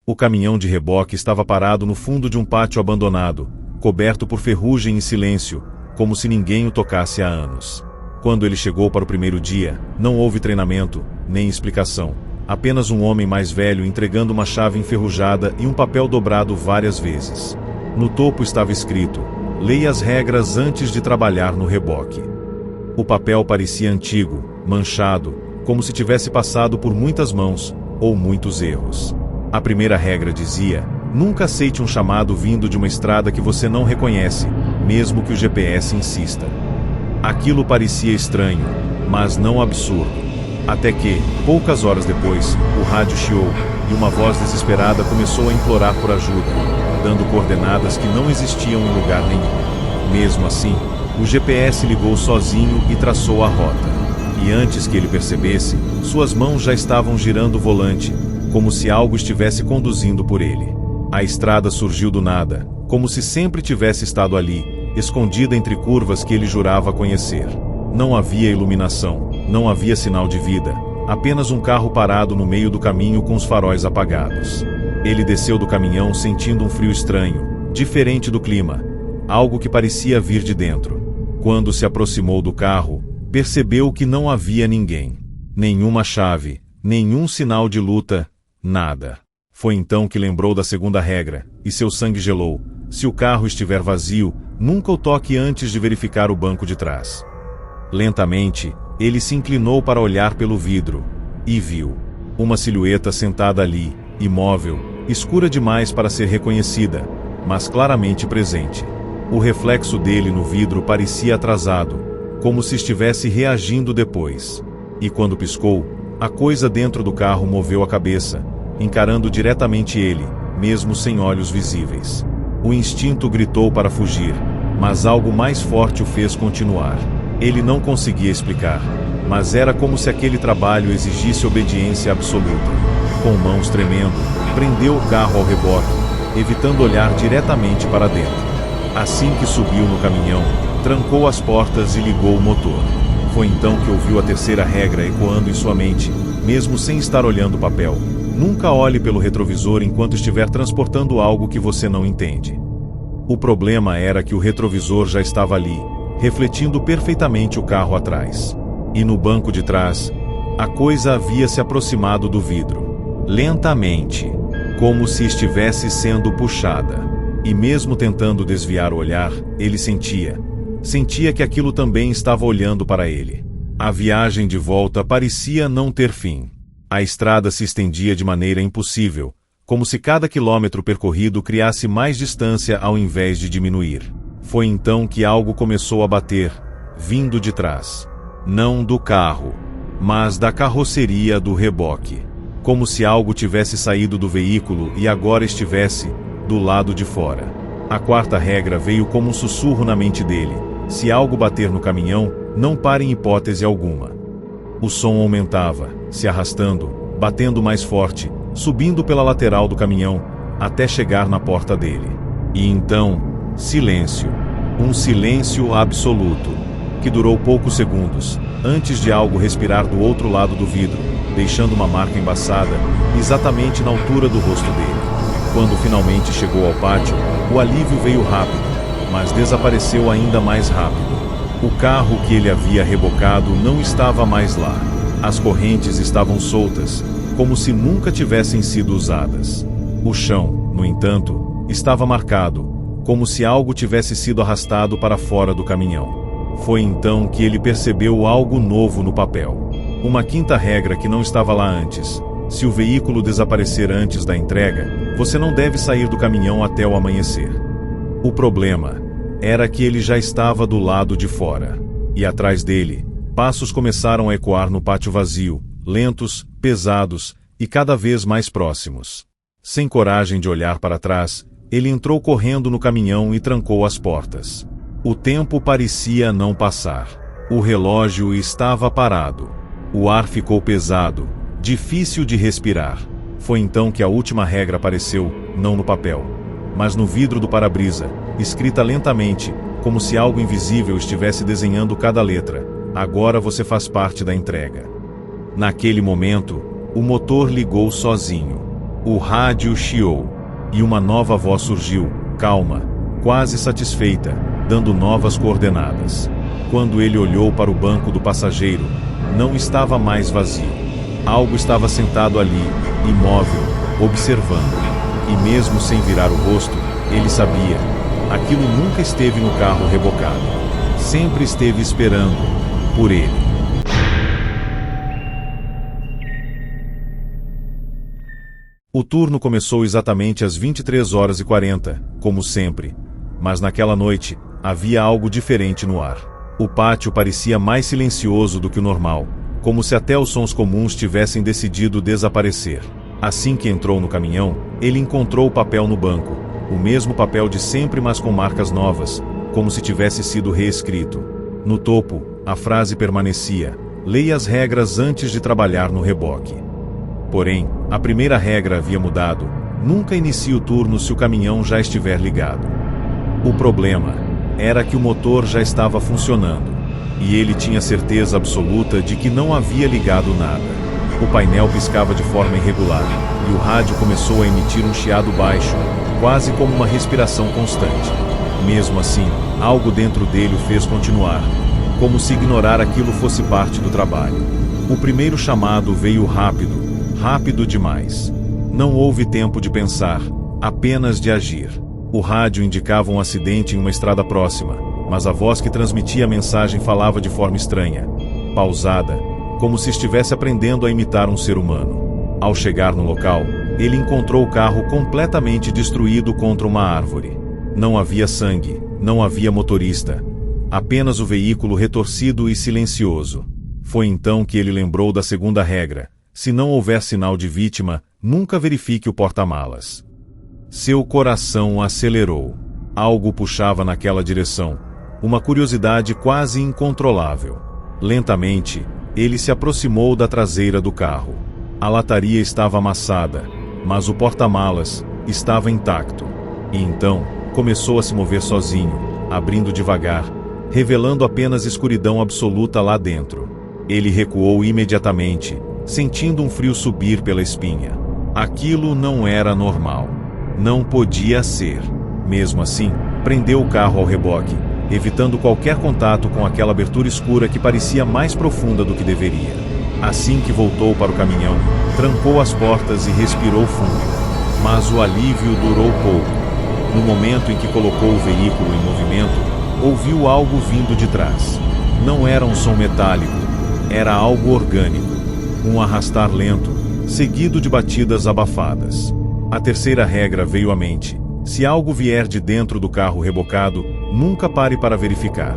O caminhão de reboque estava parado no fundo de um pátio abandonado, coberto por ferrugem e silêncio, como se ninguém o tocasse há anos. Quando ele chegou para o primeiro dia, não houve treinamento, nem explicação. Apenas um homem mais velho entregando uma chave enferrujada e um papel dobrado várias vezes. No topo estava escrito: leia as regras antes de trabalhar no reboque. O papel parecia antigo, manchado, como se tivesse passado por muitas mãos, ou muitos erros. A primeira regra dizia: nunca aceite um chamado vindo de uma estrada que você não reconhece, mesmo que o GPS insista. Aquilo parecia estranho, mas não absurdo. Até que, poucas horas depois, o rádio chiou, e uma voz desesperada começou a implorar por ajuda, dando coordenadas que não existiam em lugar nenhum. Mesmo assim, o GPS ligou sozinho e traçou a rota. E antes que ele percebesse, suas mãos já estavam girando o volante, como se algo estivesse conduzindo por ele. A estrada surgiu do nada, como se sempre tivesse estado ali, escondida entre curvas que ele jurava conhecer. Não havia iluminação, não havia sinal de vida, apenas um carro parado no meio do caminho com os faróis apagados. Ele desceu do caminhão sentindo um frio estranho, diferente do clima, algo que parecia vir de dentro. Quando se aproximou do carro, percebeu que não havia ninguém. Nenhuma chave, nenhum sinal de luta, nada. Foi então que lembrou da segunda regra, e seu sangue gelou. Se o carro estiver vazio, nunca o toque antes de verificar o banco de trás. Lentamente, ele se inclinou para olhar pelo vidro, e viu uma silhueta sentada ali, imóvel, escura demais para ser reconhecida, mas claramente presente. O reflexo dele no vidro parecia atrasado, como se estivesse reagindo depois. E quando piscou, a coisa dentro do carro moveu a cabeça, encarando diretamente ele, mesmo sem olhos visíveis. O instinto gritou para fugir, mas algo mais forte o fez continuar. Ele não conseguia explicar, mas era como se aquele trabalho exigisse obediência absoluta. Com mãos tremendo, prendeu o carro ao reboque, evitando olhar diretamente para dentro. Assim que subiu no caminhão, trancou as portas e ligou o motor. Foi então que ouviu a terceira regra ecoando em sua mente, mesmo sem estar olhando o papel. Nunca olhe pelo retrovisor enquanto estiver transportando algo que você não entende. O problema era que o retrovisor já estava ali, refletindo perfeitamente o carro atrás. E no banco de trás, a coisa havia se aproximado do vidro. Lentamente, como se estivesse sendo puxada. E mesmo tentando desviar o olhar, ele sentia que aquilo também estava olhando para ele. A viagem de volta parecia não ter fim. A estrada se estendia de maneira impossível, como se cada quilômetro percorrido criasse mais distância ao invés de diminuir. Foi então que algo começou a bater, vindo de trás. Não do carro, mas da carroceria do reboque. Como se algo tivesse saído do veículo e agora estivesse do lado de fora. A quarta regra veio como um sussurro na mente dele: se algo bater no caminhão, não pare em hipótese alguma. O som aumentava, se arrastando, batendo mais forte, subindo pela lateral do caminhão, até chegar na porta dele. E então, silêncio. Um silêncio absoluto, que durou poucos segundos, antes de algo respirar do outro lado do vidro, deixando uma marca embaçada, exatamente na altura do rosto dele. Quando finalmente chegou ao pátio, o alívio veio rápido, mas desapareceu ainda mais rápido. O carro que ele havia rebocado não estava mais lá. As correntes estavam soltas, como se nunca tivessem sido usadas. O chão, no entanto, estava marcado, como se algo tivesse sido arrastado para fora do caminhão. Foi então que ele percebeu algo novo no papel. Uma quinta regra que não estava lá antes: se o veículo desaparecer antes da entrega, você não deve sair do caminhão até o amanhecer. O problema era que ele já estava do lado de fora. E atrás dele, passos começaram a ecoar no pátio vazio, lentos, pesados e cada vez mais próximos. Sem coragem de olhar para trás, ele entrou correndo no caminhão e trancou as portas. O tempo parecia não passar. O relógio estava parado. O ar ficou pesado, difícil de respirar. Foi então que a última regra apareceu, não no papel, mas no vidro do para-brisa, escrita lentamente, como se algo invisível estivesse desenhando cada letra: agora você faz parte da entrega. Naquele momento, o motor ligou sozinho. O rádio chiou. E uma nova voz surgiu, calma, quase satisfeita, dando novas coordenadas. Quando ele olhou para o banco do passageiro, não estava mais vazio. Algo estava sentado ali, imóvel, observando. E mesmo sem virar o rosto, ele sabia. Aquilo nunca esteve no carro rebocado. Sempre esteve esperando por ele. O turno começou exatamente às 23h40, como sempre. Mas naquela noite, havia algo diferente no ar. O pátio parecia mais silencioso do que o normal, como se até os sons comuns tivessem decidido desaparecer. Assim que entrou no caminhão, ele encontrou o papel no banco. O mesmo papel de sempre, mas com marcas novas, como se tivesse sido reescrito. No topo, a frase permanecia: leia as regras antes de trabalhar no reboque. Porém, a primeira regra havia mudado: nunca inicie o turno se o caminhão já estiver ligado. O problema era que o motor já estava funcionando, e ele tinha certeza absoluta de que não havia ligado nada. O painel piscava de forma irregular, e o rádio começou a emitir um chiado baixo, quase como uma respiração constante. Mesmo assim, algo dentro dele o fez continuar, como se ignorar aquilo fosse parte do trabalho. O primeiro chamado veio rápido demais. Não houve tempo de pensar, apenas de agir. O rádio indicava um acidente em uma estrada próxima, mas a voz que transmitia a mensagem falava de forma estranha, pausada, como se estivesse aprendendo a imitar um ser humano. Ao chegar no local, ele encontrou o carro completamente destruído contra uma árvore. Não havia sangue, não havia motorista, apenas o veículo retorcido e silencioso. Foi então que ele lembrou da segunda regra: se não houver sinal de vítima, nunca verifique o porta-malas. Seu coração acelerou. Algo puxava naquela direção, uma curiosidade quase incontrolável. Lentamente, ele se aproximou da traseira do carro. A lataria estava amassada, mas o porta-malas estava intacto. E então, começou a se mover sozinho, abrindo devagar, revelando apenas escuridão absoluta lá dentro. Ele recuou imediatamente, sentindo um frio subir pela espinha. Aquilo não era normal. Não podia ser. Mesmo assim, prendeu o carro ao reboque, evitando qualquer contato com aquela abertura escura que parecia mais profunda do que deveria. Assim que voltou para o caminhão, trancou as portas e respirou fundo. Mas o alívio durou pouco. No momento em que colocou o veículo em movimento, ouviu algo vindo de trás. Não era um som metálico, era algo orgânico. Um arrastar lento, seguido de batidas abafadas. A terceira regra veio à mente: se algo vier de dentro do carro rebocado, nunca pare para verificar.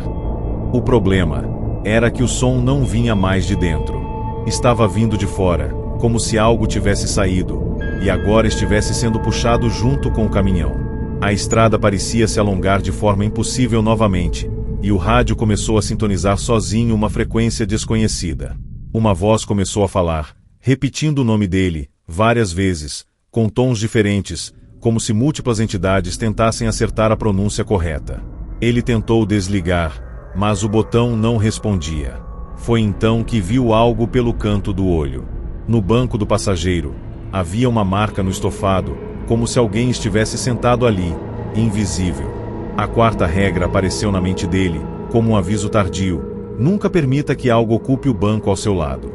O problema era que o som não vinha mais de dentro. Estava vindo de fora, como se algo tivesse saído, e agora estivesse sendo puxado junto com o caminhão. A estrada parecia se alongar de forma impossível novamente, e o rádio começou a sintonizar sozinho uma frequência desconhecida. Uma voz começou a falar, repetindo o nome dele, várias vezes, com tons diferentes, como se múltiplas entidades tentassem acertar a pronúncia correta. Ele tentou desligar, mas o botão não respondia. Foi então que viu algo pelo canto do olho. No banco do passageiro, havia uma marca no estofado, como se alguém estivesse sentado ali, invisível. A quarta regra apareceu na mente dele, como um aviso tardio: nunca permita que algo ocupe o banco ao seu lado.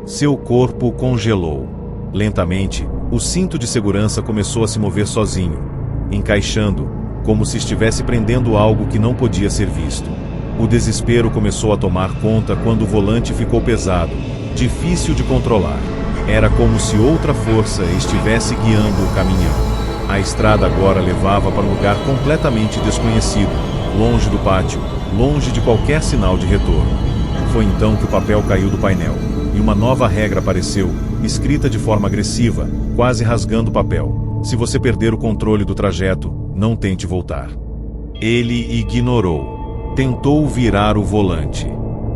Seu corpo congelou. Lentamente, o cinto de segurança começou a se mover sozinho, encaixando, como se estivesse prendendo algo que não podia ser visto. O desespero começou a tomar conta quando o volante ficou pesado, difícil de controlar. Era como se outra força estivesse guiando o caminhão. A estrada agora levava para um lugar completamente desconhecido, longe do pátio, longe de qualquer sinal de retorno. Foi então que o papel caiu do painel, e uma nova regra apareceu, escrita de forma agressiva, quase rasgando o papel: se você perder o controle do trajeto, não tente voltar. Ele ignorou. Tentou virar o volante.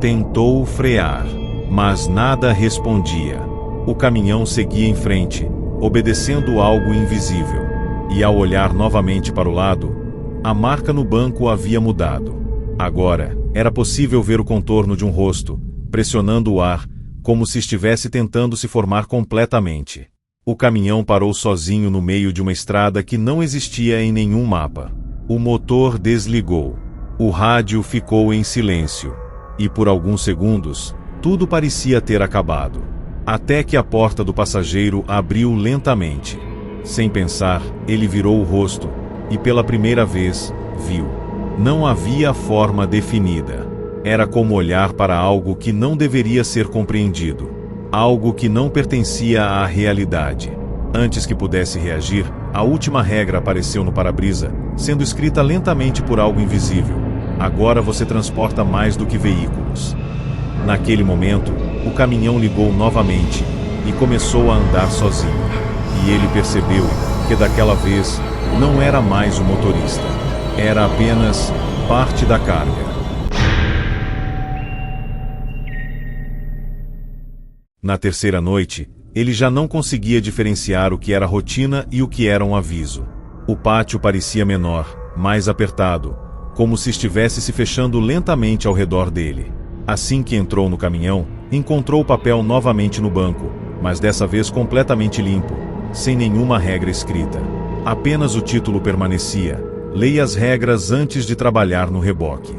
Tentou frear. Mas nada respondia. O caminhão seguia em frente, obedecendo algo invisível. E ao olhar novamente para o lado, a marca no banco havia mudado. Agora, era possível ver o contorno de um rosto, pressionando o ar, como se estivesse tentando se formar completamente. O caminhão parou sozinho no meio de uma estrada que não existia em nenhum mapa. O motor desligou. O rádio ficou em silêncio. E por alguns segundos, tudo parecia ter acabado. Até que a porta do passageiro abriu lentamente. Sem pensar, ele virou o rosto, e pela primeira vez, viu. Não havia forma definida. Era como olhar para algo que não deveria ser compreendido. Algo que não pertencia à realidade. Antes que pudesse reagir, a última regra apareceu no para-brisa, sendo escrita lentamente por algo invisível. Agora você transporta mais do que veículos. Naquele momento, o caminhão ligou novamente e começou a andar sozinho. E ele percebeu que daquela vez não era mais o motorista. Era apenas parte da carga. Na terceira noite, ele já não conseguia diferenciar o que era rotina e o que era um aviso. O pátio parecia menor, mais apertado, como se estivesse se fechando lentamente ao redor dele. Assim que entrou no caminhão, encontrou o papel novamente no banco, mas dessa vez completamente limpo, sem nenhuma regra escrita. Apenas o título permanecia: leia as regras antes de trabalhar no reboque.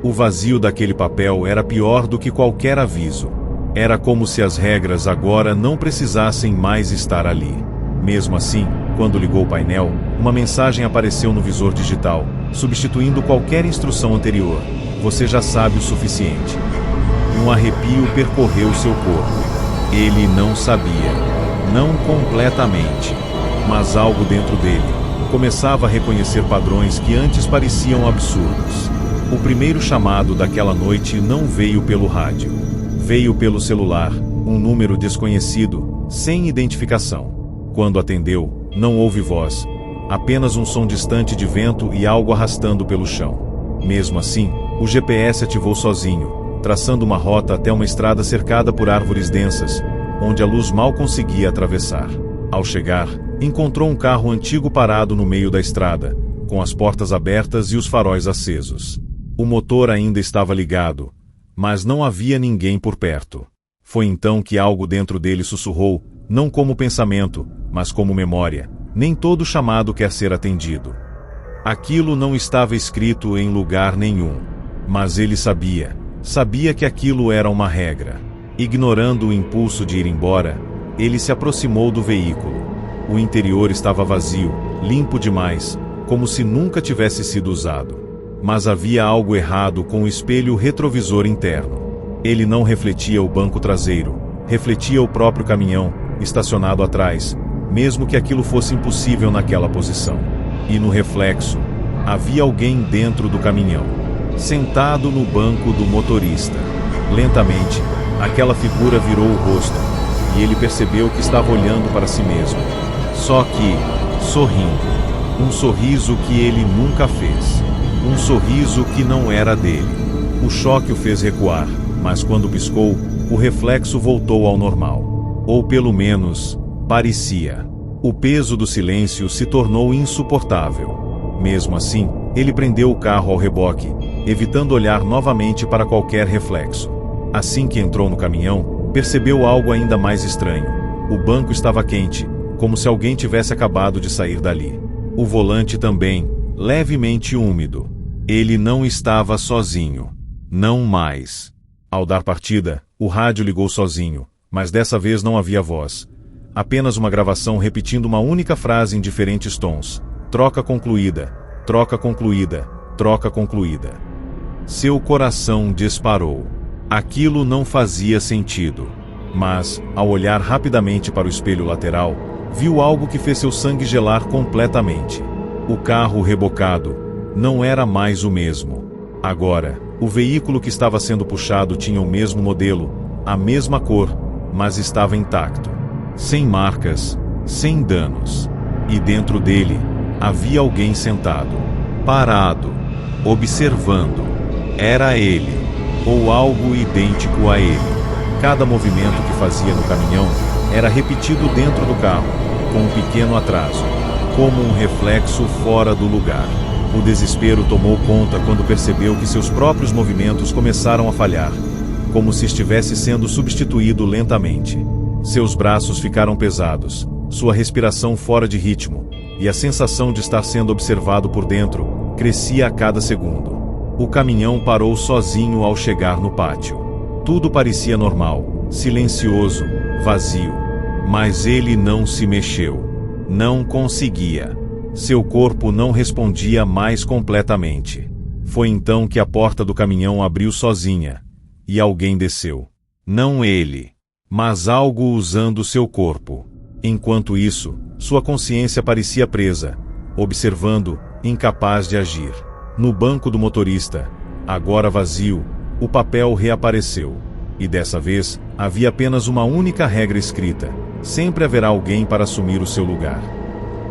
O vazio daquele papel era pior do que qualquer aviso. Era como se as regras agora não precisassem mais estar ali. Mesmo assim, quando ligou o painel, uma mensagem apareceu no visor digital, substituindo qualquer instrução anterior. Você já sabe o suficiente. Um arrepio percorreu seu corpo. Ele não sabia. Não completamente. Mas algo dentro dele começava a reconhecer padrões que antes pareciam absurdos. O primeiro chamado daquela noite não veio pelo rádio. Veio pelo celular, um número desconhecido, sem identificação. Quando atendeu, não houve voz, apenas um som distante de vento e algo arrastando pelo chão. Mesmo assim, o GPS ativou sozinho, traçando uma rota até uma estrada cercada por árvores densas, onde a luz mal conseguia atravessar. Ao chegar, encontrou um carro antigo parado no meio da estrada, com as portas abertas e os faróis acesos. O motor ainda estava ligado, mas não havia ninguém por perto. Foi então que algo dentro dele sussurrou, não como pensamento, mas como memória: nem todo chamado quer ser atendido. Aquilo não estava escrito em lugar nenhum. Mas ele sabia que aquilo era uma regra. Ignorando o impulso de ir embora, ele se aproximou do veículo. O interior estava vazio, limpo demais, como se nunca tivesse sido usado. Mas havia algo errado com o espelho retrovisor interno. Ele não refletia o banco traseiro, refletia o próprio caminhão, estacionado atrás, mesmo que aquilo fosse impossível naquela posição. E no reflexo, havia alguém dentro do caminhão, sentado no banco do motorista. Lentamente, aquela figura virou o rosto, e ele percebeu que estava olhando para si mesmo. Só que, sorrindo. Um sorriso que ele nunca fez. Um sorriso que não era dele. O choque o fez recuar, mas quando piscou, o reflexo voltou ao normal. Ou pelo menos, parecia. O peso do silêncio se tornou insuportável. Mesmo assim, ele prendeu o carro ao reboque, evitando olhar novamente para qualquer reflexo. Assim que entrou no caminhão, percebeu algo ainda mais estranho. O banco estava quente, como se alguém tivesse acabado de sair dali. O volante também, levemente úmido. Ele não estava sozinho. Não mais. Ao dar partida, o rádio ligou sozinho, mas dessa vez não havia voz. Apenas uma gravação repetindo uma única frase em diferentes tons. Troca concluída, troca concluída, troca concluída. Seu coração disparou. Aquilo não fazia sentido. Mas, ao olhar rapidamente para o espelho lateral, viu algo que fez seu sangue gelar completamente. O carro rebocado não era mais o mesmo. Agora, o veículo que estava sendo puxado tinha o mesmo modelo, a mesma cor, mas estava intacto. Sem marcas, sem danos. E dentro dele, havia alguém sentado, parado, observando. Era ele, ou algo idêntico a ele. Cada movimento que fazia no caminhão era repetido dentro do carro, com um pequeno atraso. como um reflexo fora do lugar. O desespero tomou conta quando percebeu que seus próprios movimentos começaram a falhar, como se estivesse sendo substituído lentamente. Seus braços ficaram pesados, sua respiração fora de ritmo, e a sensação de estar sendo observado por dentro crescia a cada segundo. O caminhão parou sozinho ao chegar no pátio. Tudo parecia normal, silencioso, vazio. Mas ele não se mexeu. Não conseguia. Seu corpo não respondia mais completamente. Foi então que a porta do caminhão abriu sozinha, e alguém desceu. Não ele, mas algo usando seu corpo. Enquanto isso, sua consciência parecia presa, observando, incapaz de agir. No banco do motorista, agora vazio, o papel reapareceu. E dessa vez, havia apenas uma única regra escrita: sempre haverá alguém para assumir o seu lugar.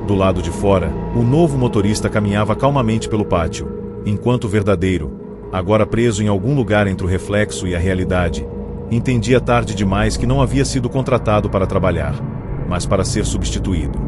Do lado de fora, o novo motorista caminhava calmamente pelo pátio, enquanto o verdadeiro, agora preso em algum lugar entre o reflexo e a realidade, entendia tarde demais que não havia sido contratado para trabalhar, mas para ser substituído.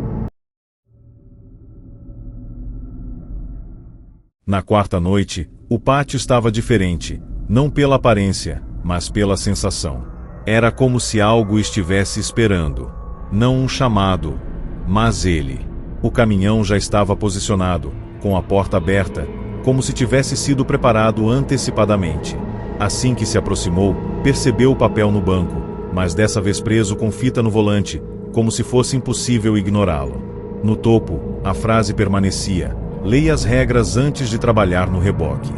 Na quarta noite, o pátio estava diferente, não pela aparência, mas pela sensação. Era como se algo estivesse esperando. Não um chamado, mas ele. O caminhão já estava posicionado, com a porta aberta, como se tivesse sido preparado antecipadamente. Assim que se aproximou, percebeu o papel no banco, mas dessa vez preso com fita no volante, como se fosse impossível ignorá-lo. No topo, a frase permanecia: leia as regras antes de trabalhar no reboque.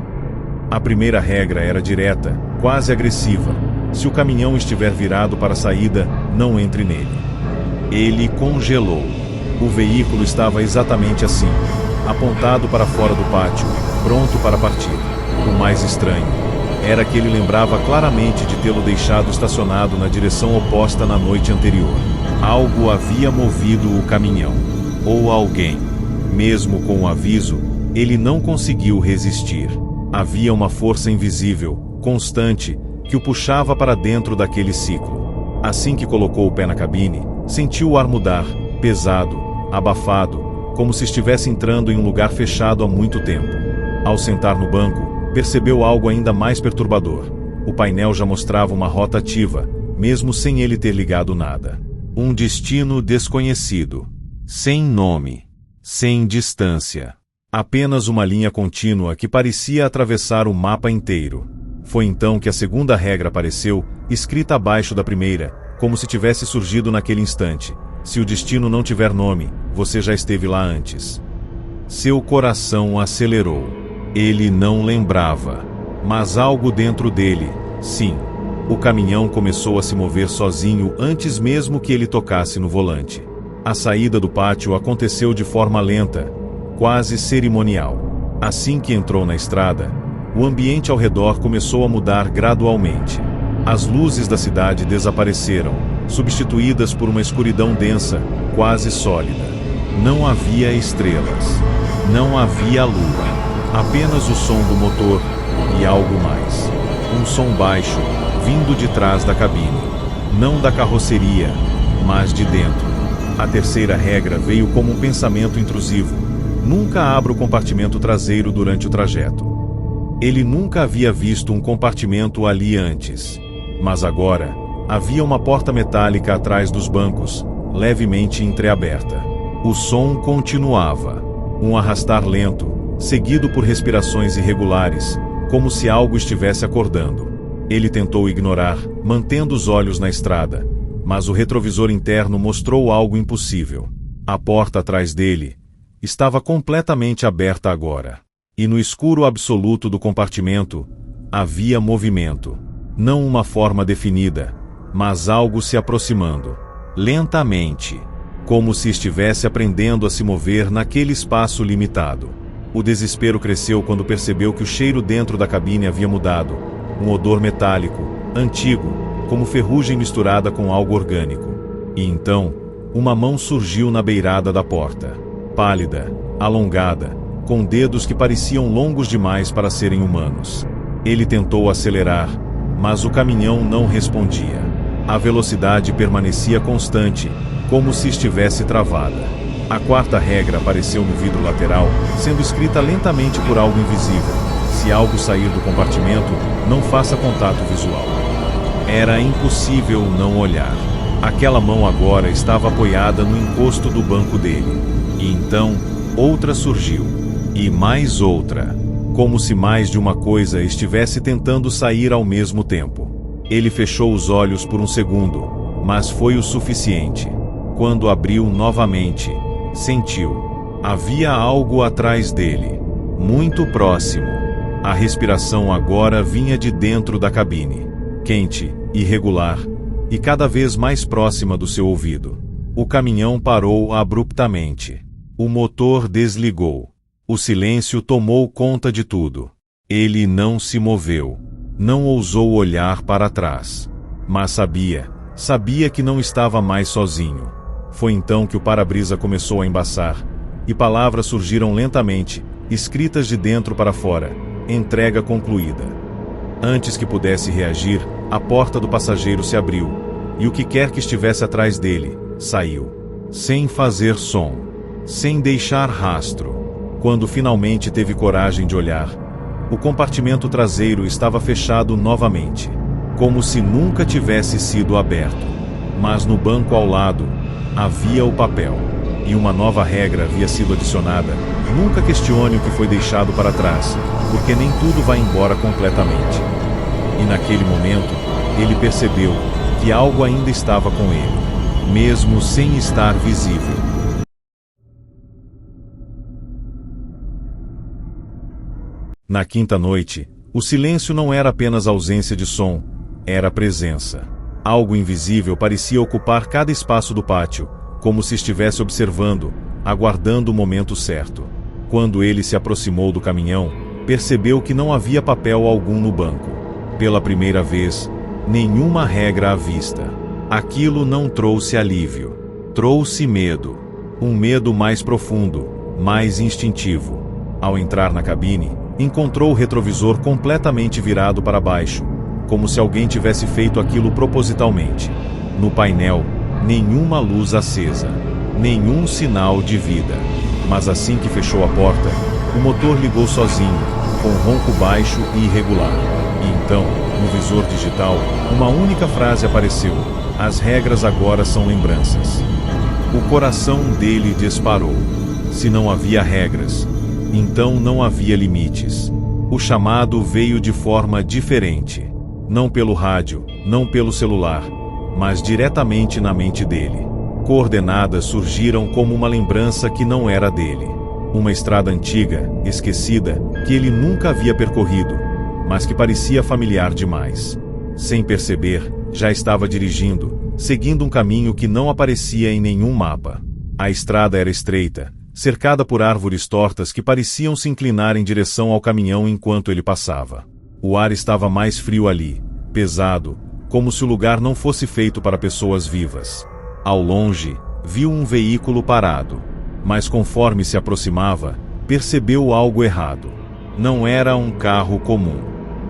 A primeira regra era direta, quase agressiva: se o caminhão estiver virado para a saída, não entre nele. Ele congelou. O veículo estava exatamente assim, apontado para fora do pátio, pronto para partir. O mais estranho era que ele lembrava claramente de tê-lo deixado estacionado na direção oposta na noite anterior. Algo havia movido o caminhão. Ou alguém. Mesmo com o aviso, ele não conseguiu resistir. Havia uma força invisível, constante, que o puxava para dentro daquele ciclo. Assim que colocou o pé na cabine, sentiu o ar mudar, pesado, abafado, como se estivesse entrando em um lugar fechado há muito tempo. Ao sentar no banco, percebeu algo ainda mais perturbador. O painel já mostrava uma rota ativa, mesmo sem ele ter ligado nada. Um destino desconhecido. Sem nome. Sem distância. Apenas uma linha contínua que parecia atravessar o mapa inteiro. Foi então que a segunda regra apareceu, escrita abaixo da primeira, como se tivesse surgido naquele instante: se o destino não tiver nome, você já esteve lá antes. Seu coração acelerou. Ele não lembrava. Mas algo dentro dele, sim. O caminhão começou a se mover sozinho antes mesmo que ele tocasse no volante. A saída do pátio aconteceu de forma lenta, quase cerimonial. Assim que entrou na estrada, o ambiente ao redor começou a mudar gradualmente. As luzes da cidade desapareceram, substituídas por uma escuridão densa, quase sólida. Não havia estrelas. Não havia lua. Apenas o som do motor e algo mais. Um som baixo, vindo de trás da cabine. Não da carroceria, mas de dentro. A terceira regra veio como um pensamento intrusivo: nunca abra o compartimento traseiro durante o trajeto. Ele nunca havia visto um compartimento ali antes. Mas agora, havia uma porta metálica atrás dos bancos, levemente entreaberta. O som continuava. Um arrastar lento, seguido por respirações irregulares, como se algo estivesse acordando. Ele tentou ignorar, mantendo os olhos na estrada, mas o retrovisor interno mostrou algo impossível. A porta atrás dele estava completamente aberta agora. E no escuro absoluto do compartimento, havia movimento. Não uma forma definida, mas algo se aproximando. Lentamente. Como se estivesse aprendendo a se mover naquele espaço limitado. O desespero cresceu quando percebeu que o cheiro dentro da cabine havia mudado. Um odor metálico, antigo, como ferrugem misturada com algo orgânico. E então, uma mão surgiu na beirada da porta. Pálida, alongada, com dedos que pareciam longos demais para serem humanos. Ele tentou acelerar, mas o caminhão não respondia. A velocidade permanecia constante, como se estivesse travada. A quarta regra apareceu no vidro lateral, sendo escrita lentamente por algo invisível: se algo sair do compartimento, não faça contato visual. Era impossível não olhar. Aquela mão agora estava apoiada no encosto do banco dele. E então, outra surgiu. E mais outra. Como se mais de uma coisa estivesse tentando sair ao mesmo tempo. Ele fechou os olhos por um segundo, mas foi o suficiente. Quando abriu novamente, sentiu. Havia algo atrás dele. Muito próximo. A respiração agora vinha de dentro da cabine. Quente, irregular, e cada vez mais próxima do seu ouvido. O caminhão parou abruptamente. O motor desligou. O silêncio tomou conta de tudo. Ele não se moveu. Não ousou olhar para trás. Mas sabia que não estava mais sozinho. Foi então que o para-brisa começou a embaçar, e palavras surgiram lentamente, escritas de dentro para fora: entrega concluída. Antes que pudesse reagir, a porta do passageiro se abriu, e o que quer que estivesse atrás dele, saiu. Sem fazer som. Sem deixar rastro. Quando finalmente teve coragem de olhar, o compartimento traseiro estava fechado novamente, como se nunca tivesse sido aberto. Mas no banco ao lado, havia o papel. E uma nova regra havia sido adicionada: nunca questione o que foi deixado para trás, porque nem tudo vai embora completamente. E naquele momento, ele percebeu que algo ainda estava com ele, mesmo sem estar visível. Na quinta noite, o silêncio não era apenas ausência de som, era presença. Algo invisível parecia ocupar cada espaço do pátio, como se estivesse observando, aguardando o momento certo. Quando ele se aproximou do caminhão, percebeu que não havia papel algum no banco. Pela primeira vez, nenhuma regra à vista. Aquilo não trouxe alívio. Trouxe medo. Um medo mais profundo, mais instintivo. Ao entrar na cabine, encontrou o retrovisor completamente virado para baixo, como se alguém tivesse feito aquilo propositalmente. No painel, nenhuma luz acesa, nenhum sinal de vida. Mas assim que fechou a porta, o motor ligou sozinho, com ronco baixo e irregular. E então, no visor digital, uma única frase apareceu: as regras agora são lembranças. O coração dele disparou. Se não havia regras, então não havia limites. O chamado veio de forma diferente. Não pelo rádio, não pelo celular, mas diretamente na mente dele. Coordenadas surgiram como uma lembrança que não era dele. Uma estrada antiga, esquecida, que ele nunca havia percorrido, mas que parecia familiar demais. Sem perceber, já estava dirigindo, seguindo um caminho que não aparecia em nenhum mapa. A estrada era estreita, cercada por árvores tortas que pareciam se inclinar em direção ao caminhão enquanto ele passava. O ar estava mais frio ali, pesado, como se o lugar não fosse feito para pessoas vivas. Ao longe, viu um veículo parado, mas conforme se aproximava, percebeu algo errado. Não era um carro comum.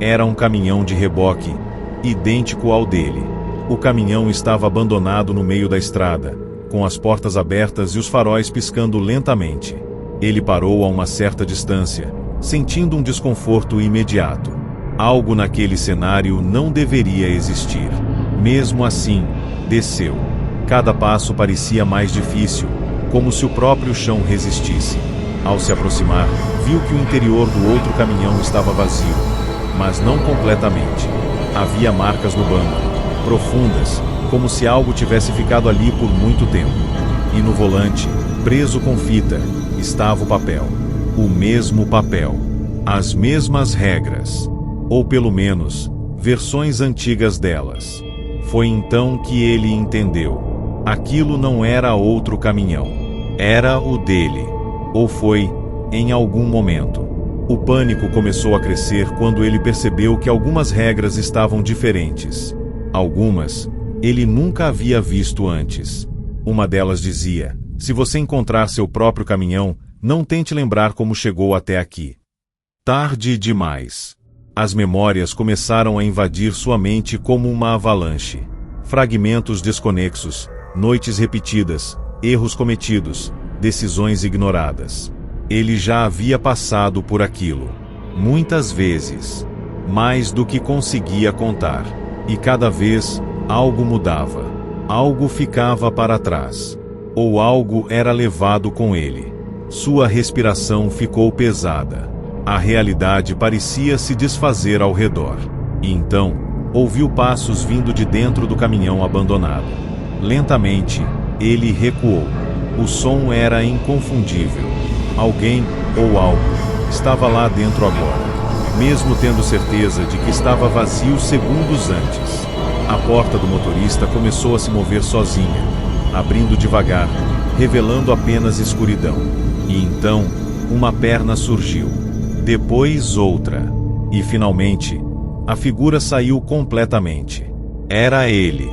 Era um caminhão de reboque, idêntico ao dele. O caminhão estava abandonado no meio da estrada, com as portas abertas e os faróis piscando lentamente. Ele parou a uma certa distância, sentindo um desconforto imediato. Algo naquele cenário não deveria existir. Mesmo assim, desceu. Cada passo parecia mais difícil, como se o próprio chão resistisse. Ao se aproximar, viu que o interior do outro caminhão estava vazio, mas não completamente. Havia marcas no banco, profundas, como se algo tivesse ficado ali por muito tempo. E no volante, preso com fita, estava o papel. O mesmo papel. As mesmas regras. Ou pelo menos, versões antigas delas. Foi então que ele entendeu. Aquilo não era outro caminhão. Era o dele. Ou foi, em algum momento. O pânico começou a crescer quando ele percebeu que algumas regras estavam diferentes. Algumas, ele nunca havia visto antes. Uma delas dizia: se você encontrar seu próprio caminhão, não tente lembrar como chegou até aqui. Tarde demais. As memórias começaram a invadir sua mente como uma avalanche. Fragmentos desconexos, noites repetidas, erros cometidos, decisões ignoradas. Ele já havia passado por aquilo. Muitas vezes. Mais do que conseguia contar. E cada vez, algo mudava. Algo ficava para trás. Ou algo era levado com ele. Sua respiração ficou pesada. A realidade parecia se desfazer ao redor. E então, ouviu passos vindo de dentro do caminhão abandonado. Lentamente, ele recuou. O som era inconfundível. Alguém, ou algo, estava lá dentro agora. Mesmo tendo certeza de que estava vazio segundos antes. A porta do motorista começou a se mover sozinha, abrindo devagar, revelando apenas escuridão. E então, uma perna surgiu. Depois outra. E finalmente, a figura saiu completamente. Era ele.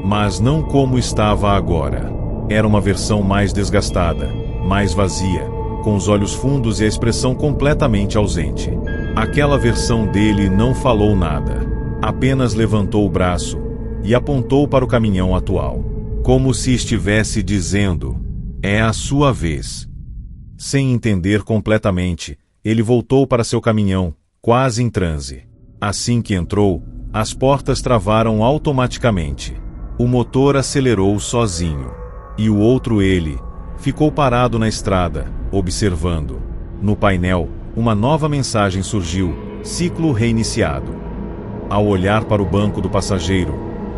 Mas não como estava agora. Era uma versão mais desgastada, mais vazia, com os olhos fundos e a expressão completamente ausente. Aquela versão dele não falou nada. Apenas levantou o braço e apontou para o caminhão atual. Como se estivesse dizendo: é a sua vez. Sem entender completamente, ele voltou para seu caminhão, quase em transe. Assim que entrou, as portas travaram automaticamente. O motor acelerou sozinho. E o outro ele ficou parado na estrada, observando. No painel, uma nova mensagem surgiu: ciclo reiniciado. Ao olhar para o banco do passageiro,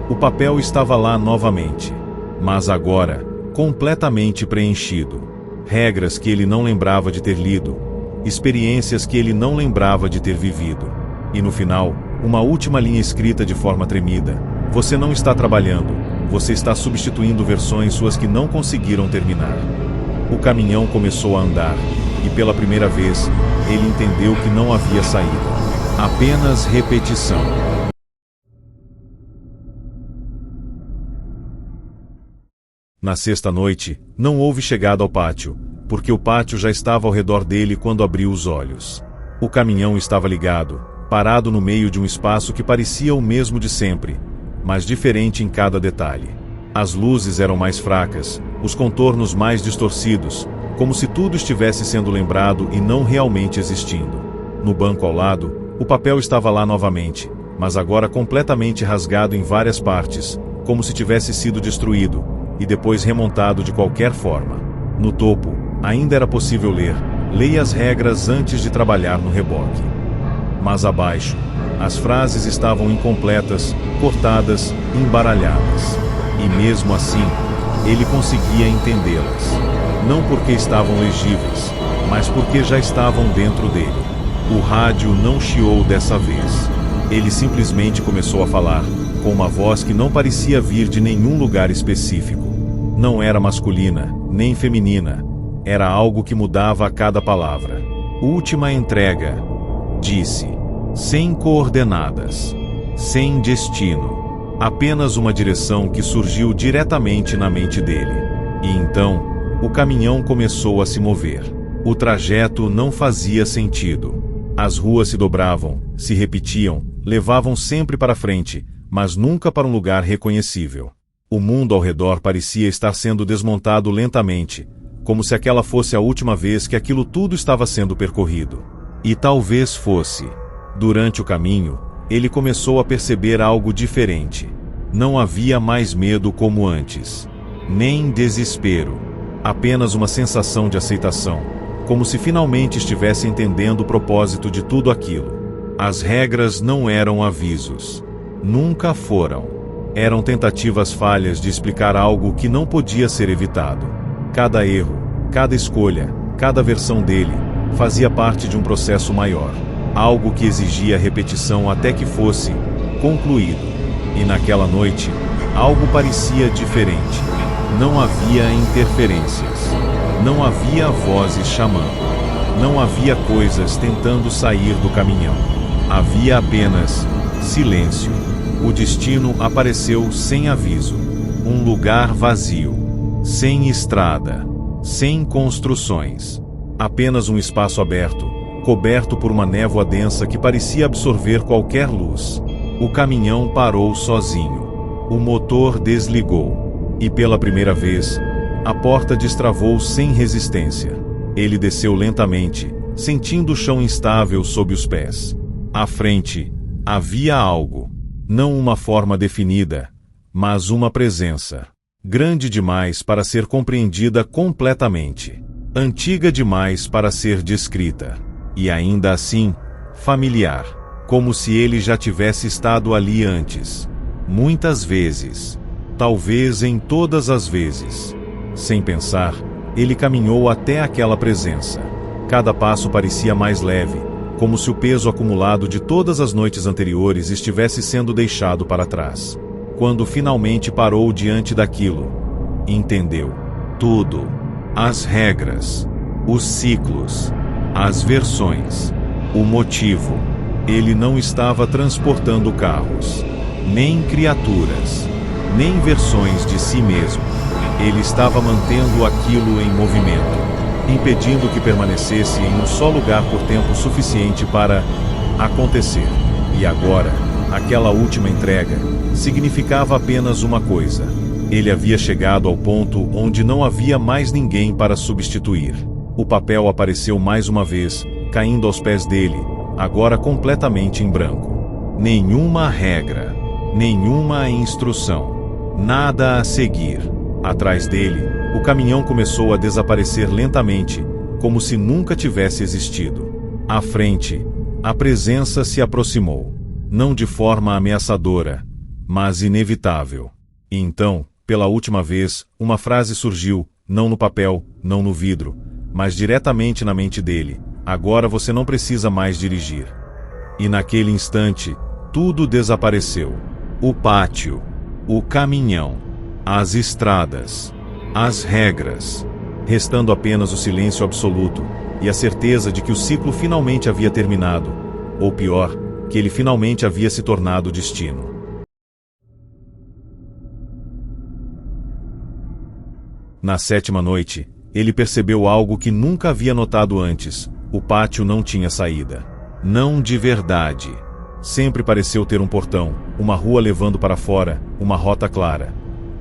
o papel estava lá novamente. Mas agora, completamente preenchido. Regras que ele não lembrava de ter lido. Experiências que ele não lembrava de ter vivido. E no final, uma última linha escrita de forma tremida: você não está trabalhando, você está substituindo versões suas que não conseguiram terminar. O caminhão começou a andar, e pela primeira vez, ele entendeu que não havia saída. Apenas repetição. Na sexta noite, não houve chegada ao pátio, porque o pátio já estava ao redor dele quando abriu os olhos. O caminhão estava ligado, parado no meio de um espaço que parecia o mesmo de sempre, mas diferente em cada detalhe. As luzes eram mais fracas, os contornos mais distorcidos, como se tudo estivesse sendo lembrado e não realmente existindo. No banco ao lado, o papel estava lá novamente, mas agora completamente rasgado em várias partes, como se tivesse sido destruído, e depois remontado de qualquer forma. No topo, ainda era possível ler: leia as regras antes de trabalhar no reboque. Mas abaixo, as frases estavam incompletas, cortadas, embaralhadas. E mesmo assim, ele conseguia entendê-las. Não porque estavam legíveis, mas porque já estavam dentro dele. O rádio não chiou dessa vez. Ele simplesmente começou a falar, com uma voz que não parecia vir de nenhum lugar específico. Não era masculina, nem feminina. Era algo que mudava a cada palavra. Última entrega, disse. Sem coordenadas. Sem destino. Apenas uma direção que surgiu diretamente na mente dele. E então, o caminhão começou a se mover. O trajeto não fazia sentido. As ruas se dobravam, se repetiam, levavam sempre para frente, mas nunca para um lugar reconhecível. O mundo ao redor parecia estar sendo desmontado lentamente, como se aquela fosse a última vez que aquilo tudo estava sendo percorrido. E talvez fosse. Durante o caminho, ele começou a perceber algo diferente. Não havia mais medo como antes. Nem desespero. Apenas uma sensação de aceitação, como se finalmente estivesse entendendo o propósito de tudo aquilo. As regras não eram avisos. Nunca foram. Eram tentativas falhas de explicar algo que não podia ser evitado. Cada erro, cada escolha, cada versão dele, fazia parte de um processo maior. Algo que exigia repetição até que fosse concluído. E naquela noite, algo parecia diferente. Não havia interferências. Não havia vozes chamando. Não havia coisas tentando sair do caminhão. Havia apenas silêncio. O destino apareceu sem aviso. Um lugar vazio. Sem estrada. Sem construções. Apenas um espaço aberto, coberto por uma névoa densa que parecia absorver qualquer luz. O caminhão parou sozinho. O motor desligou. E pela primeira vez, A porta destravou sem resistência. Ele desceu lentamente, sentindo o chão instável sob os pés. À frente, havia algo. Não uma forma definida, mas uma presença. Grande demais para ser compreendida completamente. Antiga demais para ser descrita. E ainda assim, familiar. Como se ele já tivesse estado ali antes. Muitas vezes. Talvez em todas as vezes. Sem pensar, ele caminhou até aquela presença. Cada passo parecia mais leve, como se o peso acumulado de todas as noites anteriores estivesse sendo deixado para trás. Quando finalmente parou diante daquilo, entendeu. Tudo. As regras. Os ciclos. As versões. O motivo. Ele não estava transportando carros, nem criaturas, nem versões de si mesmo. Ele estava mantendo aquilo em movimento, impedindo que permanecesse em um só lugar por tempo suficiente para acontecer. E agora, aquela última entrega significava apenas uma coisa. Ele havia chegado ao ponto onde não havia mais ninguém para substituir. O papel apareceu mais uma vez, caindo aos pés dele, agora completamente em branco. Nenhuma regra, nenhuma instrução, nada a seguir. Atrás dele, o caminhão começou a desaparecer lentamente, como se nunca tivesse existido. À frente, a presença se aproximou. Não de forma ameaçadora, mas inevitável. E então, pela última vez, uma frase surgiu, não no papel, não no vidro, mas diretamente na mente dele. Agora você não precisa mais dirigir. E naquele instante, tudo desapareceu. O pátio, o caminhão, as estradas, as regras, restando apenas o silêncio absoluto e a certeza de que o ciclo finalmente havia terminado, ou pior, que ele finalmente havia se tornado destino. Na sétima noite, ele percebeu algo que nunca havia notado antes. O pátio não tinha saída. Não de verdade. Sempre pareceu ter um portão, uma rua levando para fora, uma rota clara.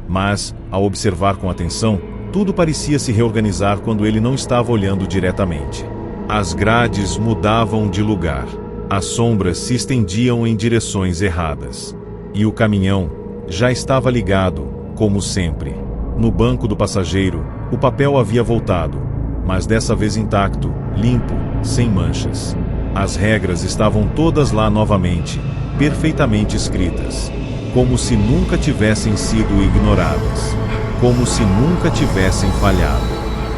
Mas, ao observar com atenção, tudo parecia se reorganizar quando ele não estava olhando diretamente. As grades mudavam de lugar. As sombras se estendiam em direções erradas. E o caminhão já estava ligado, como sempre. No banco do passageiro, o papel havia voltado, mas dessa vez intacto, limpo, sem manchas. As regras estavam todas lá novamente, perfeitamente escritas, como se nunca tivessem sido ignoradas, como se nunca tivessem falhado.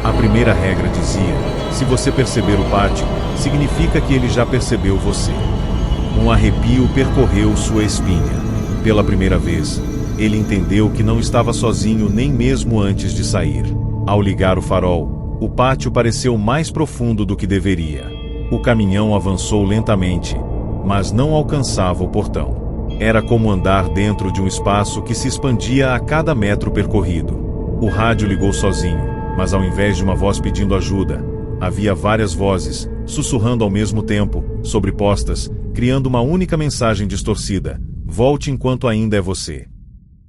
A primeira regra dizia: se você perceber o pátio, significa que ele já percebeu você. Um arrepio percorreu sua espinha. Pela primeira vez, ele entendeu que não estava sozinho nem mesmo antes de sair. Ao ligar o farol, o pátio pareceu mais profundo do que deveria. O caminhão avançou lentamente, mas não alcançava o portão. Era como andar dentro de um espaço que se expandia a cada metro percorrido. O rádio ligou sozinho, mas ao invés de uma voz pedindo ajuda, havia várias vozes, sussurrando ao mesmo tempo, sobrepostas, criando uma única mensagem distorcida: volte enquanto ainda é você.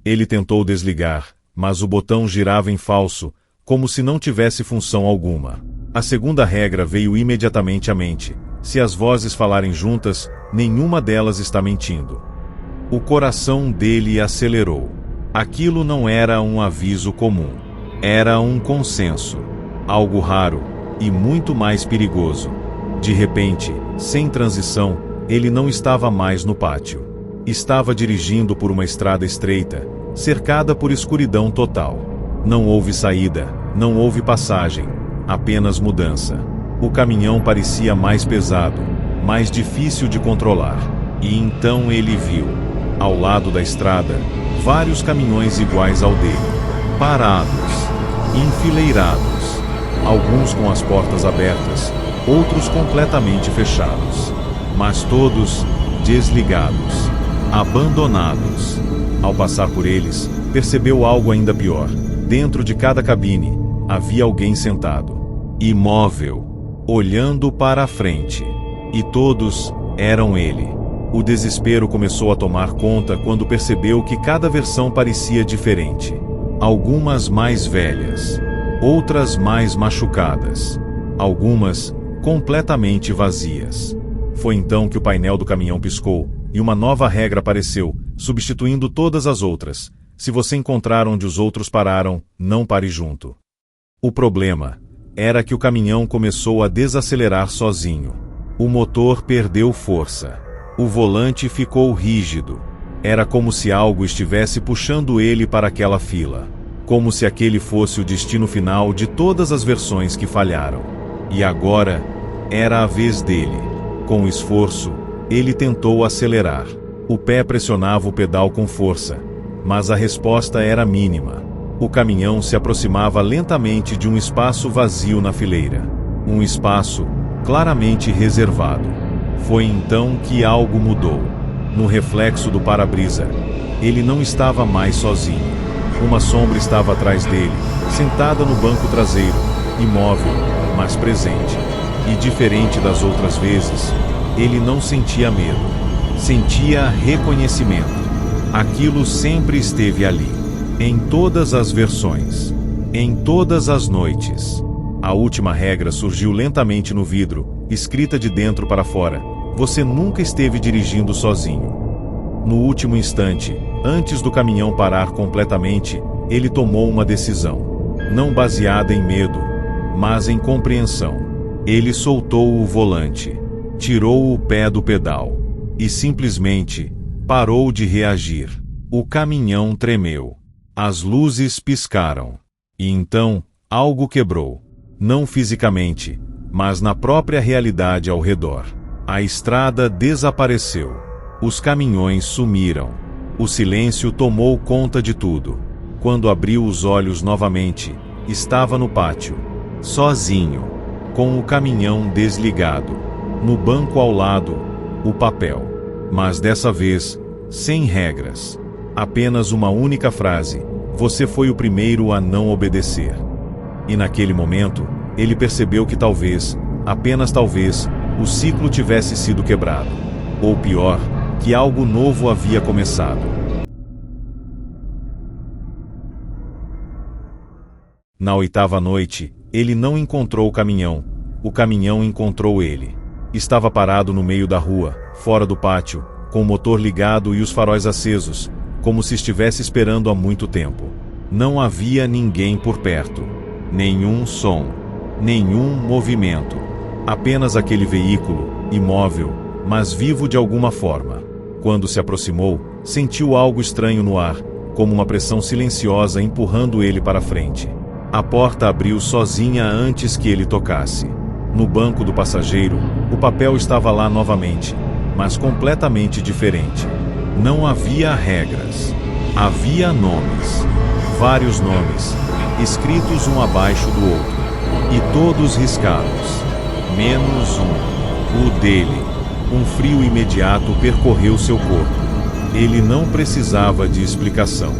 Ele tentou desligar, mas o botão girava em falso, como se não tivesse função alguma. A segunda regra veio imediatamente à mente: se as vozes falarem juntas, nenhuma delas está mentindo. O coração dele acelerou. Aquilo não era um aviso comum. Era um consenso. Algo raro e muito mais perigoso. De repente, sem transição, ele não estava mais no pátio. Estava dirigindo por uma estrada estreita, cercada por escuridão total. Não houve saída, não houve passagem, apenas mudança. O caminhão parecia mais pesado, mais difícil de controlar. E então ele viu, ao lado da estrada, vários caminhões iguais ao dele, parados, enfileirados, alguns com as portas abertas, outros completamente fechados, mas todos desligados, abandonados. Ao passar por eles, percebeu algo ainda pior. Dentro de cada cabine, havia alguém sentado, imóvel, olhando para a frente. E todos eram ele. O desespero começou a tomar conta quando percebeu que cada versão parecia diferente. Algumas mais velhas, outras mais machucadas, algumas completamente vazias. Foi então que o painel do caminhão piscou, e uma nova regra apareceu, substituindo todas as outras: se você encontrar onde os outros pararam, não pare junto. O problema era que o caminhão começou a desacelerar sozinho. O motor perdeu força. O volante ficou rígido. Era como se algo estivesse puxando ele para aquela fila. Como se aquele fosse o destino final de todas as versões que falharam. E agora, era a vez dele. Com esforço, ele tentou acelerar. O pé pressionava o pedal com força, mas a resposta era mínima. O caminhão se aproximava lentamente de um espaço vazio na fileira. Um espaço claramente reservado. Foi então que algo mudou. No reflexo do para-brisa, ele não estava mais sozinho. Uma sombra estava atrás dele, sentada no banco traseiro, imóvel, mas presente. E diferente das outras vezes, ele não sentia medo. Sentia reconhecimento. Aquilo sempre esteve ali. Em todas as versões. Em todas as noites. A última regra surgiu lentamente no vidro, escrita de dentro para fora: você nunca esteve dirigindo sozinho. No último instante, antes do caminhão parar completamente, ele tomou uma decisão. Não baseada em medo, mas em compreensão. Ele soltou o volante, tirou o pé do pedal e simplesmente parou de reagir. O caminhão tremeu. As luzes piscaram. E então, algo quebrou. Não fisicamente, mas na própria realidade ao redor. A estrada desapareceu. Os caminhões sumiram. O silêncio tomou conta de tudo. Quando abriu os olhos novamente, estava no pátio, sozinho, com o caminhão desligado. No banco ao lado, o papel. Mas dessa vez, sem regras. Apenas uma única frase: você foi o primeiro a não obedecer. E naquele momento, ele percebeu que talvez, apenas talvez, o ciclo tivesse sido quebrado. Ou pior, que algo novo havia começado. Na 8ª noite, ele não encontrou o caminhão encontrou ele. Estava parado no meio da rua, fora do pátio, com o motor ligado e os faróis acesos, como se estivesse esperando há muito tempo. Não havia ninguém por perto. Nenhum som. Nenhum movimento. Apenas aquele veículo, imóvel, mas vivo de alguma forma. Quando se aproximou, sentiu algo estranho no ar, como uma pressão silenciosa empurrando ele para frente. A porta abriu sozinha antes que ele tocasse. No banco do passageiro, o papel estava lá novamente, mas completamente diferente. Não havia regras. Havia nomes. Vários nomes, escritos um abaixo do outro, e todos riscados. Menos um. O dele. Um frio imediato percorreu seu corpo. Ele não precisava de explicação.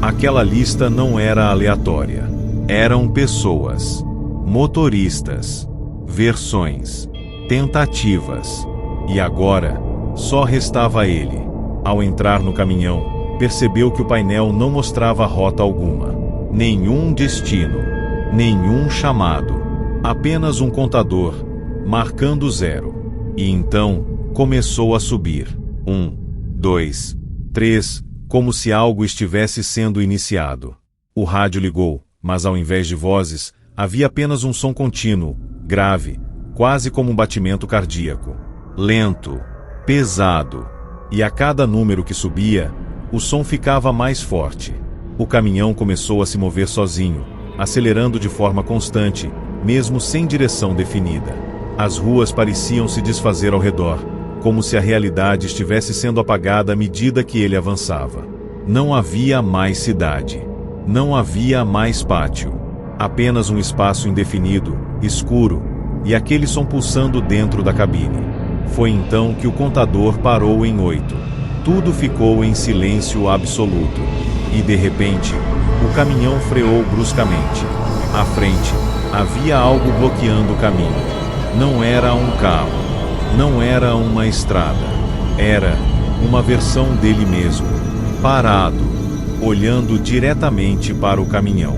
Aquela lista não era aleatória. Eram pessoas, motoristas, versões, tentativas. E agora, só restava ele. Ao entrar no caminhão, percebeu que o painel não mostrava rota alguma. Nenhum destino. Nenhum chamado. Apenas um contador, marcando 0. E então, começou a subir. 1, 2, 3, como se algo estivesse sendo iniciado. O rádio ligou, mas ao invés de vozes, havia apenas um som contínuo, grave, quase como um batimento cardíaco. Lento, pesado. E a cada número que subia, o som ficava mais forte. O caminhão começou a se mover sozinho, acelerando de forma constante, mesmo sem direção definida. As ruas pareciam se desfazer ao redor, como se a realidade estivesse sendo apagada à medida que ele avançava. Não havia mais cidade. Não havia mais pátio. Apenas um espaço indefinido, escuro, e aquele som pulsando dentro da cabine. Foi então que o contador parou em 8. Tudo ficou em silêncio absoluto. E de repente, o caminhão freou bruscamente. À frente, havia algo bloqueando o caminho. Não era um carro. Não era uma estrada. Era uma versão dele mesmo. Parado, olhando diretamente para o caminhão.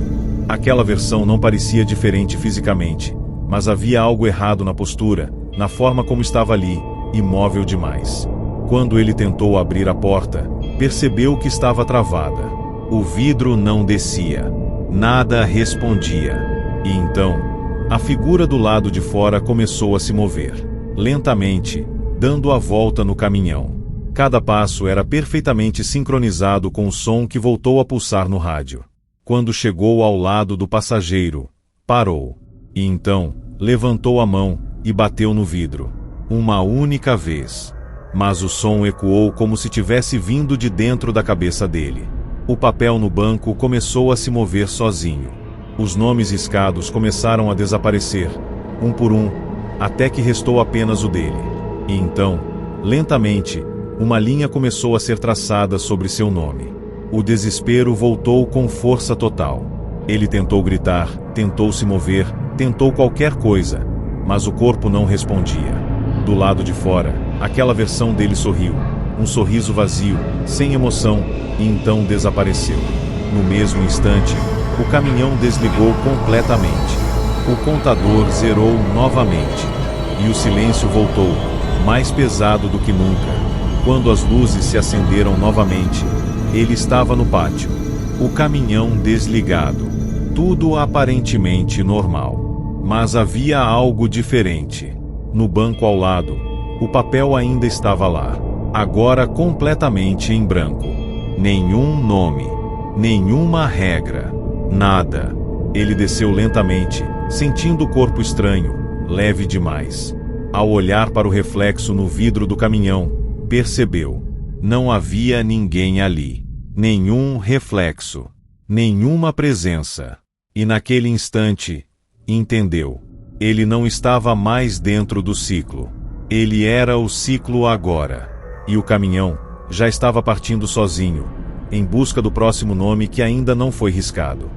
Aquela versão não parecia diferente fisicamente, mas havia algo errado na postura, na forma como estava ali, imóvel demais. Quando ele tentou abrir a porta, percebeu que estava travada. O vidro não descia. Nada respondia. E então, a figura do lado de fora começou a se mover, lentamente, dando a volta no caminhão. Cada passo era perfeitamente sincronizado com o som que voltou a pulsar no rádio. Quando chegou ao lado do passageiro, parou. E então, levantou a mão e bateu no vidro. Uma única vez. Mas o som ecoou como se tivesse vindo de dentro da cabeça dele. O papel no banco começou a se mover sozinho. Os nomes riscados começaram a desaparecer, um por um, até que restou apenas o dele. E então, lentamente, uma linha começou a ser traçada sobre seu nome. O desespero voltou com força total. Ele tentou gritar, tentou se mover, tentou qualquer coisa, mas o corpo não respondia. Do lado de fora, aquela versão dele sorriu, um sorriso vazio, sem emoção, e então desapareceu. No mesmo instante, o caminhão desligou completamente. O contador zerou novamente, e o silêncio voltou, mais pesado do que nunca. Quando as luzes se acenderam novamente, ele estava no pátio. O caminhão desligado. Tudo aparentemente normal. Mas havia algo diferente. No banco ao lado, o papel ainda estava lá. Agora completamente em branco. Nenhum nome. Nenhuma regra. Nada. Ele desceu lentamente, sentindo o corpo estranho, leve demais. Ao olhar para o reflexo no vidro do caminhão, percebeu. Não havia ninguém ali. Nenhum reflexo. Nenhuma presença. E naquele instante, entendeu. Ele não estava mais dentro do ciclo. Ele era o ciclo agora. E o caminhão já estava partindo sozinho, em busca do próximo nome que ainda não foi riscado.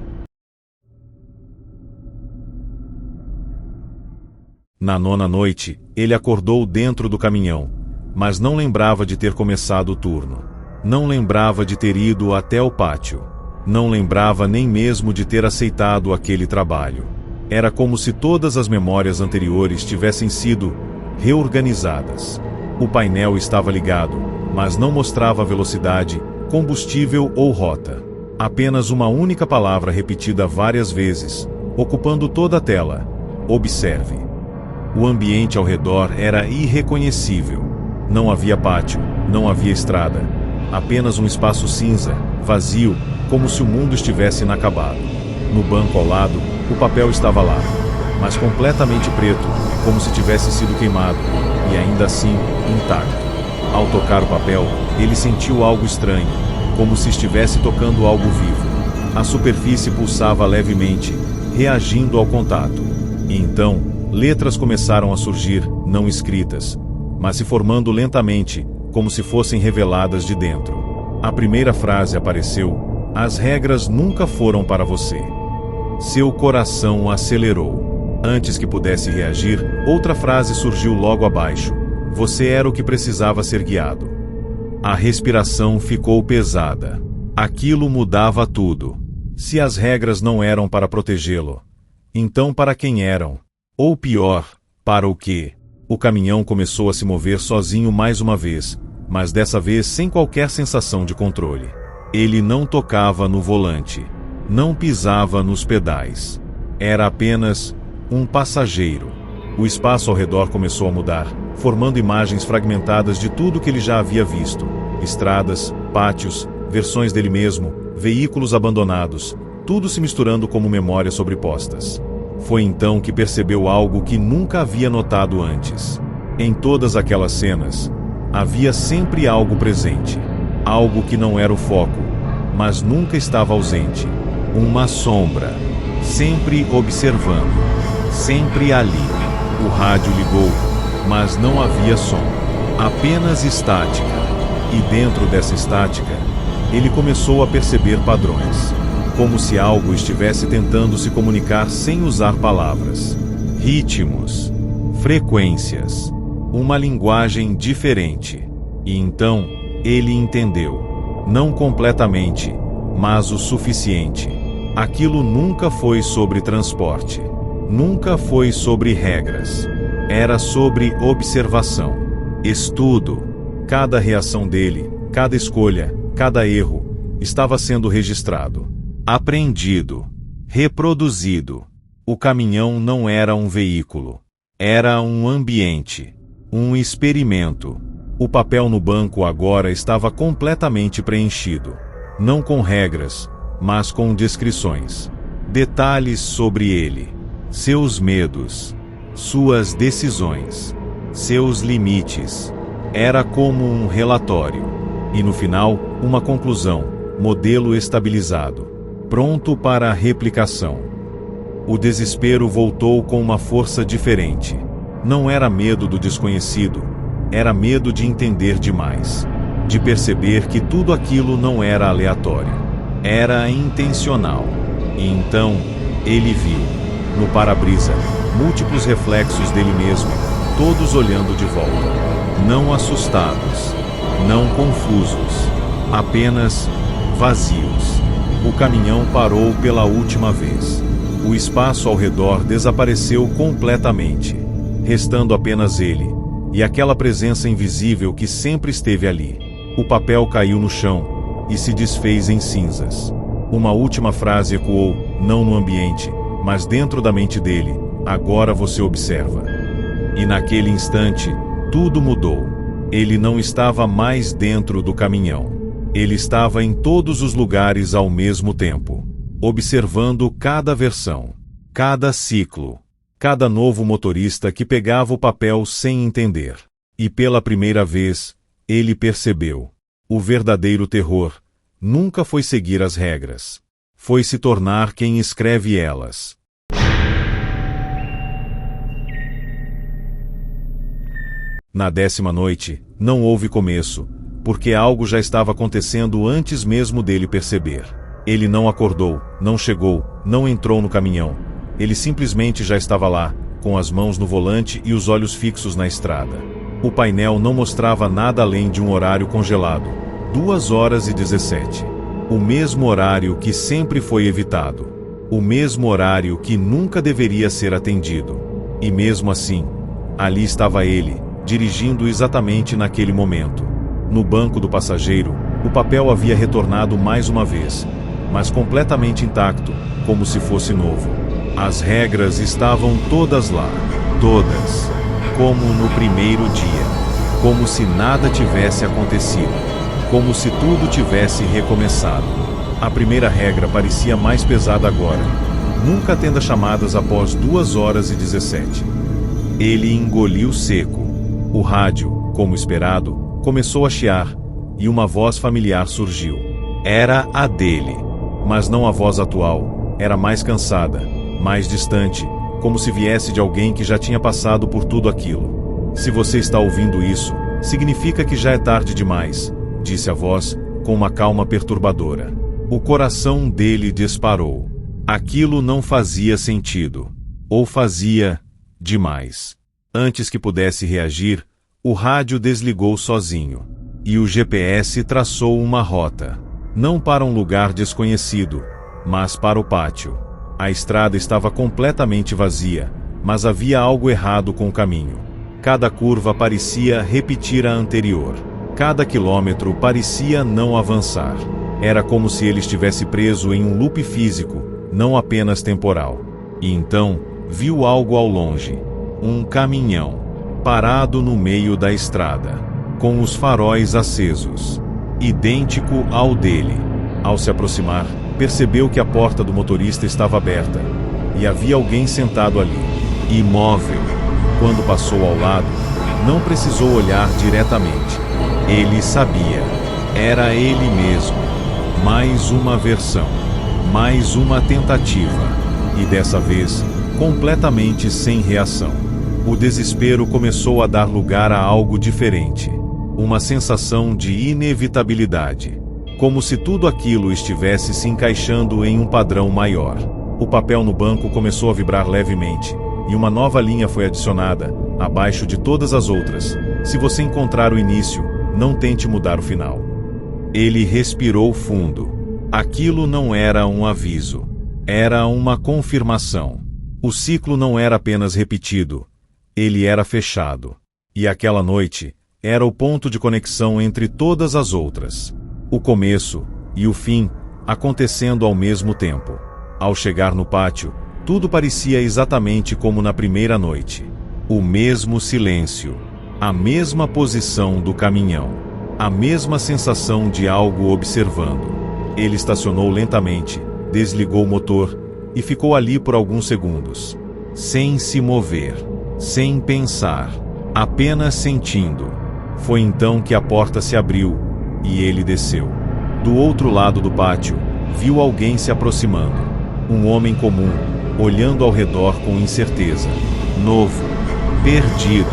Na 9ª noite, ele acordou dentro do caminhão, mas não lembrava de ter começado o turno. Não lembrava de ter ido até o pátio. Não lembrava nem mesmo de ter aceitado aquele trabalho. Era como se todas as memórias anteriores tivessem sido reorganizadas. O painel estava ligado, mas não mostrava velocidade, combustível ou rota. Apenas uma única palavra repetida várias vezes, ocupando toda a tela. Observe. O ambiente ao redor era irreconhecível. Não havia pátio, não havia estrada. Apenas um espaço cinza, vazio, como se o mundo estivesse inacabado. No banco ao lado, o papel estava lá, mas completamente preto, como se tivesse sido queimado, e ainda assim, intacto. Ao tocar o papel, ele sentiu algo estranho, como se estivesse tocando algo vivo. A superfície pulsava levemente, reagindo ao contato. E então, letras começaram a surgir, não escritas, mas se formando lentamente, como se fossem reveladas de dentro. A primeira frase apareceu: as regras nunca foram para você. Seu coração acelerou. Antes que pudesse reagir, outra frase surgiu logo abaixo: você era o que precisava ser guiado. A respiração ficou pesada. Aquilo mudava tudo. Se as regras não eram para protegê-lo, então para quem eram? Ou pior, para o quê? O caminhão começou a se mover sozinho mais uma vez, mas dessa vez sem qualquer sensação de controle. Ele não tocava no volante. Não pisava nos pedais. Era apenas um passageiro. O espaço ao redor começou a mudar, formando imagens fragmentadas de tudo que ele já havia visto. Estradas, pátios, versões dele mesmo, veículos abandonados, tudo se misturando como memórias sobrepostas. Foi então que percebeu algo que nunca havia notado antes. Em todas aquelas cenas, havia sempre algo presente. Algo que não era o foco, mas nunca estava ausente. Uma sombra, sempre observando, sempre ali. O rádio ligou, mas não havia som, apenas estática. E dentro dessa estática, ele começou a perceber padrões, como se algo estivesse tentando se comunicar sem usar palavras. Ritmos, frequências, uma linguagem diferente. E então, ele entendeu. Não completamente, mas o suficiente. Aquilo nunca foi sobre transporte. Nunca foi sobre regras. Era sobre observação. Estudo. Cada reação dele, cada escolha, cada erro, estava sendo registrado. Aprendido. Reproduzido. O caminhão não era um veículo. Era um ambiente. Um experimento. O papel no banco agora estava completamente preenchido. Não com regras, mas com descrições. Detalhes sobre ele. Seus medos. Suas decisões. Seus limites. Era como um relatório. E no final, uma conclusão. Modelo estabilizado. Pronto para a replicação. O desespero voltou com uma força diferente. Não era medo do desconhecido. Era medo de entender demais. De perceber que tudo aquilo não era aleatório. Era intencional. E então, ele viu, no para-brisa, múltiplos reflexos dele mesmo, todos olhando de volta. Não assustados. Não confusos. Apenas vazios. O caminhão parou pela última vez. O espaço ao redor desapareceu completamente, restando apenas ele, e aquela presença invisível que sempre esteve ali. O papel caiu no chão, e se desfez em cinzas. Uma última frase ecoou, não no ambiente, mas dentro da mente dele: agora você observa. E naquele instante, tudo mudou. Ele não estava mais dentro do caminhão. Ele estava em todos os lugares ao mesmo tempo. Observando cada versão, cada ciclo, cada novo motorista que pegava o papel sem entender. E pela primeira vez, ele percebeu. O verdadeiro terror nunca foi seguir as regras. Foi se tornar quem escreve elas. Na 10ª noite, não houve começo, porque algo já estava acontecendo antes mesmo dele perceber. Ele não acordou, não chegou, não entrou no caminhão. Ele simplesmente já estava lá, com as mãos no volante e os olhos fixos na estrada. O painel não mostrava nada além de um horário congelado. 2h17. O mesmo horário que sempre foi evitado. O mesmo horário que nunca deveria ser atendido. E mesmo assim, ali estava ele, dirigindo exatamente naquele momento. No banco do passageiro, o papel havia retornado mais uma vez, mas completamente intacto, como se fosse novo. As regras estavam todas lá, todas, como no primeiro dia, como se nada tivesse acontecido, como se tudo tivesse recomeçado. A primeira regra parecia mais pesada agora: nunca atenda chamadas após 2h17. Ele engoliu seco. O rádio, como esperado, começou a chiar, e uma voz familiar surgiu. Era a dele. Mas não a voz atual. Era mais cansada, mais distante, como se viesse de alguém que já tinha passado por tudo aquilo. Se você está ouvindo isso, significa que já é tarde demais, disse a voz, com uma calma perturbadora. O coração dele disparou. Aquilo não fazia sentido. Ou fazia demais. Antes que pudesse reagir, o rádio desligou sozinho. E o GPS traçou uma rota. Não para um lugar desconhecido, mas para o pátio. A estrada estava completamente vazia, mas havia algo errado com o caminho. Cada curva parecia repetir a anterior. Cada quilômetro parecia não avançar. Era como se ele estivesse preso em um loop físico, não apenas temporal. E então, viu algo ao longe. Um caminhão, parado no meio da estrada, com os faróis acesos. Idêntico ao dele. Ao se aproximar, percebeu que a porta do motorista estava aberta, e havia alguém sentado ali, imóvel. Quando passou ao lado, não precisou olhar diretamente. Ele sabia. Era ele mesmo. Mais uma versão. Mais uma tentativa. E dessa vez, completamente sem reação. O desespero começou a dar lugar a algo diferente. Uma sensação de inevitabilidade. Como se tudo aquilo estivesse se encaixando em um padrão maior. O papel no banco começou a vibrar levemente, e uma nova linha foi adicionada, abaixo de todas as outras. Se você encontrar o início, não tente mudar o final. Ele respirou fundo. Aquilo não era um aviso. Era uma confirmação. O ciclo não era apenas repetido, ele era fechado. E aquela noite era o ponto de conexão entre todas as outras. O começo e o fim acontecendo ao mesmo tempo. Ao chegar no pátio, tudo parecia exatamente como na primeira noite. O mesmo silêncio, a mesma posição do caminhão, a mesma sensação de algo observando. Ele estacionou lentamente, desligou o motor e ficou ali por alguns segundos, sem se mover, sem pensar, apenas sentindo. Foi então que a porta se abriu e ele desceu. Do outro lado do pátio, viu alguém se aproximando. Um homem comum, olhando ao redor com incerteza. Novo, perdido,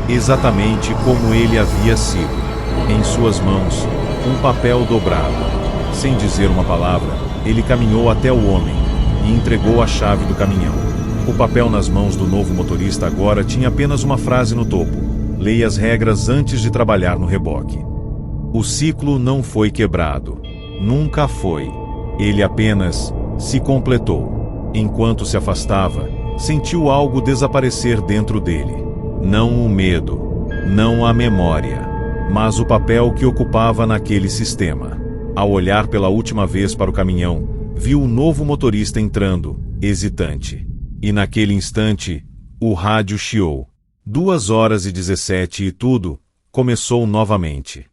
exatamente como ele havia sido. Em suas mãos, um papel dobrado. Sem dizer uma palavra, ele caminhou até o homem e entregou a chave do caminhão. O papel nas mãos do novo motorista agora tinha apenas uma frase no topo: leia as regras antes de trabalhar no reboque. O ciclo não foi quebrado. Nunca foi. Ele apenas se completou. Enquanto se afastava, sentiu algo desaparecer dentro dele. Não o medo, não a memória, mas o papel que ocupava naquele sistema. Ao olhar pela última vez para o caminhão, viu o novo motorista entrando, hesitante. E naquele instante, o rádio chiou. 2h17 e tudo começou novamente.